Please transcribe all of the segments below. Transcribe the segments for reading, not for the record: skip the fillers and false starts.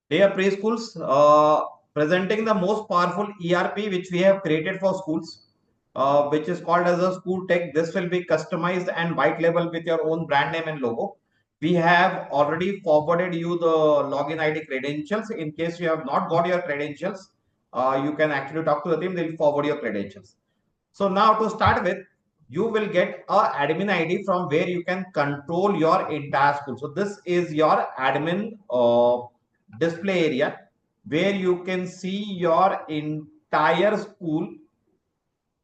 Dear preschools, presenting the most powerful ERP which we have created for schools, which is called as a school tech. This will be customized and white label with your own brand name and logo. We have already forwarded you the login ID credentials. In case you have not got your credentials, you can actually talk to the team. They'll forward your credentials. So now to start with, you will get a admin ID from where you can control your entire school. So this is your admin display area where you can see your entire school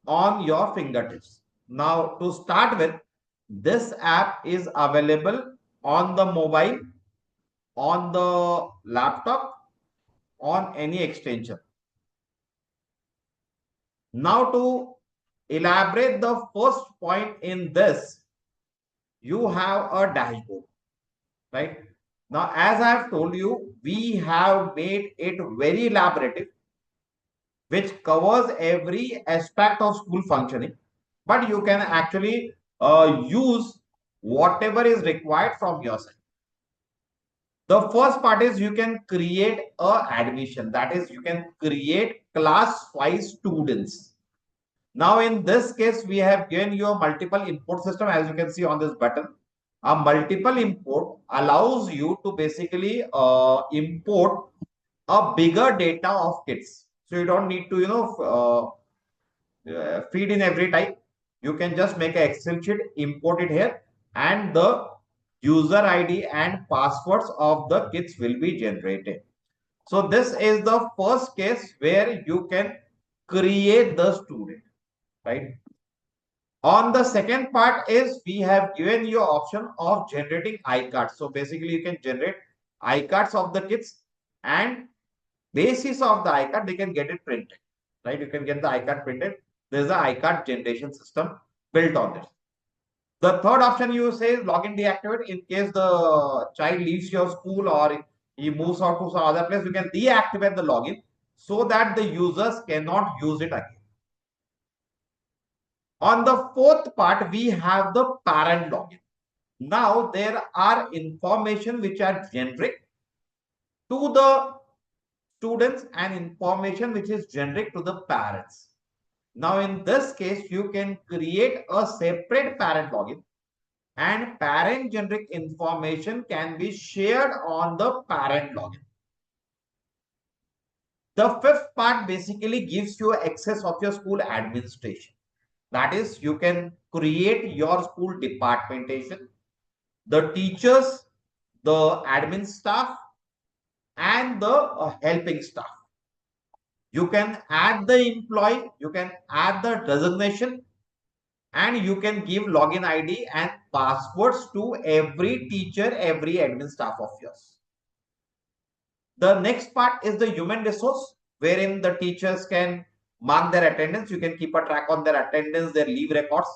on your fingertips. Now to start with, this app is available on the mobile, on the laptop, on any extension. Now to elaborate the first point in this, you have a dashboard, right? Now, as I have told you, we have made it very elaborative, which covers every aspect of school functioning, but you can actually use whatever is required from your side. The first part is you can create a admission. That is, you can create class-wise students. Now, in this case, we have given you a multiple import system, as you can see on this button. A multiple import allows you to basically import a bigger data of kids. So you don't need to, feed in every type. You can just make an Excel sheet, import it here, and the user ID and passwords of the kids will be generated. So this is the first case where you can create the student, right? On the second part is we have given you option of generating iCards. So basically you can generate iCards of the kids, and basis of the iCard they can get it printed, right? You can get the iCard printed. There's the iCard generation system built on this. The third option you say is login deactivate. In case the child leaves your school or he moves out to some other place, you can deactivate the login so that the users cannot use it again. On the fourth part, we have the parent login. Now, there are information which are generic to the students and information which is generic to the parents. Now, in this case, you can create a separate parent login, and parent generic information can be shared on the parent login. The fifth part basically gives you access of your school administration. That is, you can create your school departmentation, the teachers, the admin staff, and the helping staff. You can add the employee, you can add the designation, and you can give login ID and passwords to every teacher, every admin staff of yours. The next part is the human resource, wherein the teachers can mark their attendance. You can keep a track on their attendance, their leave records.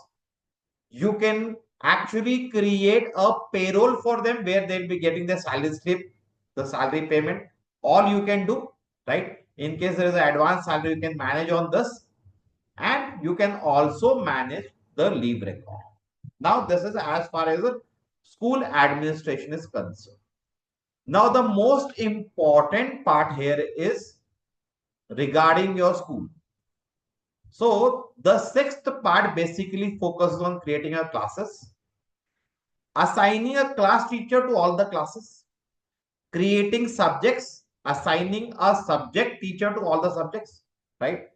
You can actually create a payroll for them where they'll be getting the salary slip, the salary payment. All you can do, right? In case there is an advance salary, you can manage on this, and you can also manage the leave record. Now, this is as far as the school administration is concerned. Now, the most important part here is regarding your school. So, the sixth part basically focuses on creating your classes, assigning a class teacher to all the classes, creating subjects, assigning a subject teacher to all the subjects, right?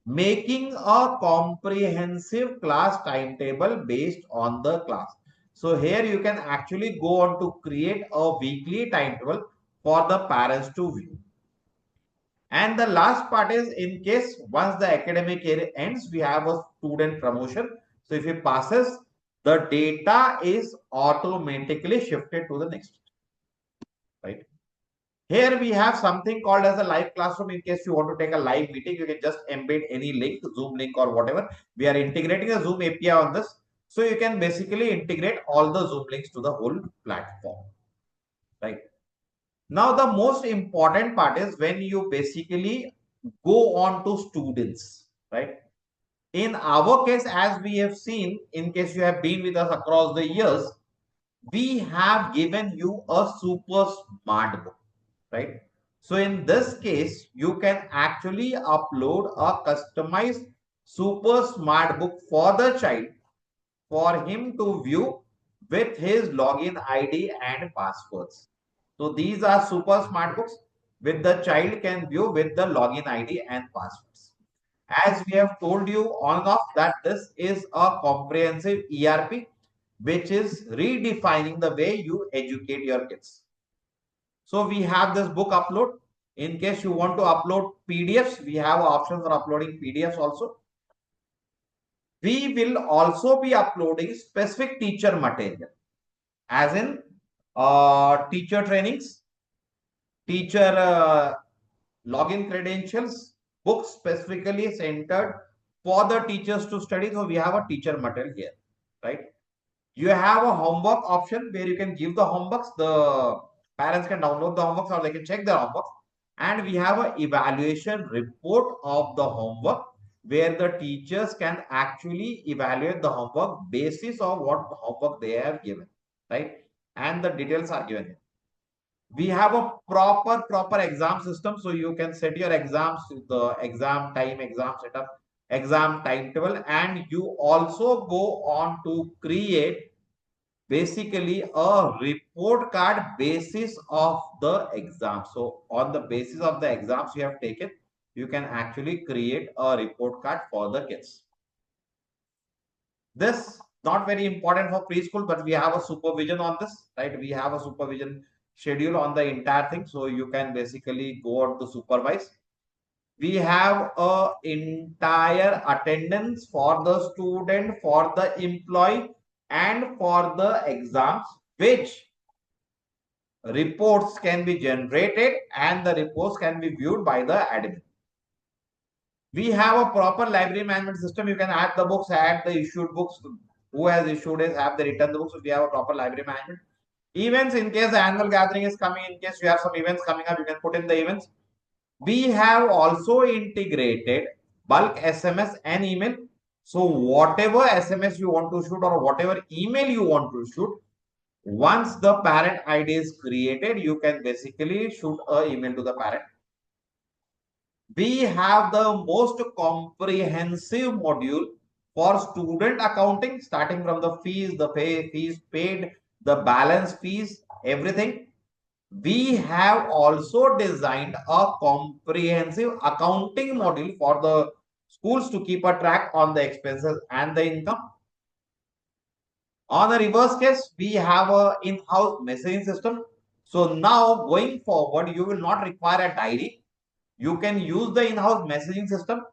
Making a comprehensive class timetable based on the class. So here you can actually go on to create a weekly timetable for the parents to view. And the last part is, in case once the academic year ends, we have a student promotion. So if he passes, the data is automatically shifted to the next, right? Here we have something called as a live classroom. In case you want to take a live meeting, you can just embed any link, Zoom link or whatever. We are integrating a Zoom API on this. So you can basically integrate all the Zoom links to the whole platform, right? Now, the most important part is when you basically go on to students, right? In our case, as we have seen, in case you have been with us across the years, we have given you a super smart book, right? So in this case, you can actually upload a customized super smart book for the child for him to view with his login ID and passwords. So these are super smart books with the child can view with the login ID and passwords. As we have told you on and off that this is a comprehensive ERP which is redefining the way you educate your kids. So we have this book upload. In case you want to upload PDFs, we have options for uploading PDFs also. We will also be uploading specific teacher material, as in teacher trainings, teacher login credentials, books specifically centered for the teachers to study. So we have a teacher material here, right? You have a homework option where you can give the homeworks. The parents can download the homeworks or they can check their homeworks. And we have an evaluation report of the homework where the teachers can actually evaluate the homework basis of what homework they have given, right? And the details are given here. We have a proper exam system, so you can set your exams, the exam time, exam setup, exam timetable, and you also go on to create basically a report card basis of the exam. So on the basis of the exams you have taken, you can actually create a report card for the kids. This not very important for preschool, but we have a supervision on this, right? We have a supervision schedule on the entire thing, so you can basically go out to supervise. We have a entire attendance for the student, for the employee, and for the exams, which reports can be generated and the reports can be viewed by the admin. We have a proper library management system. You can add the books, add the issued books. Who has issued is have the return the books. So we have a proper library management. Events, in case the annual gathering is coming, in case you have some events coming up, you can put in the events. We have also integrated bulk SMS and email. So whatever SMS you want to shoot or whatever email you want to shoot, once the parent ID is created, you can basically shoot an email to the parent. We have the most comprehensive module for student accounting, starting from the fees, the fees paid, the balance fees, everything. We have also designed a comprehensive accounting module for the schools to keep a track on the expenses and the income. On the reverse case, we have a in-house messaging system. So now going forward, you will not require a diary. You can use the in-house messaging system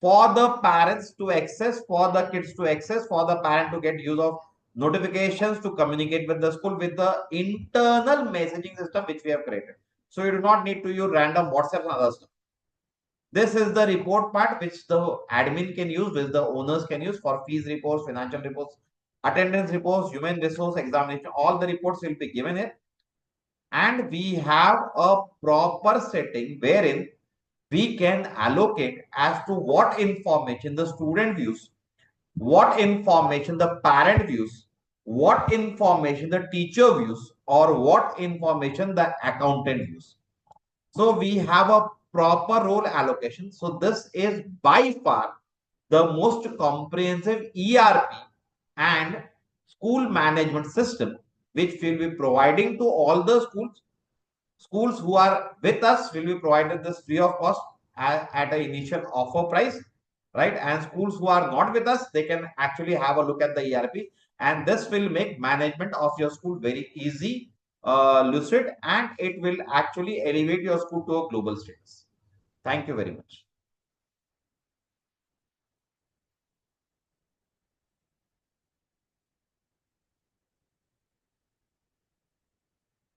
for the parents to access, for the kids to access, for the parent to get use of notifications to communicate with the school with the internal messaging system which we have created. So you do not need to use random WhatsApp and other stuff. This is the report part which the admin can use, which the owners can use for fees reports, financial reports, attendance reports, human resource examination. All the reports will be given here. And we have a proper setting wherein we can allocate as to what information the student views, what information the parent views, what information the teacher views, or what information the accountant views. So we have a proper role allocation. So this is by far the most comprehensive ERP and school management system which will be providing to all the schools. Schools who are with us will be provided this free of cost at an initial offer price, right? And schools who are not with us, they can actually have a look at the ERP, and this will make management of your school very easy, lucid, and it will actually elevate your school to a global status. Thank you very much.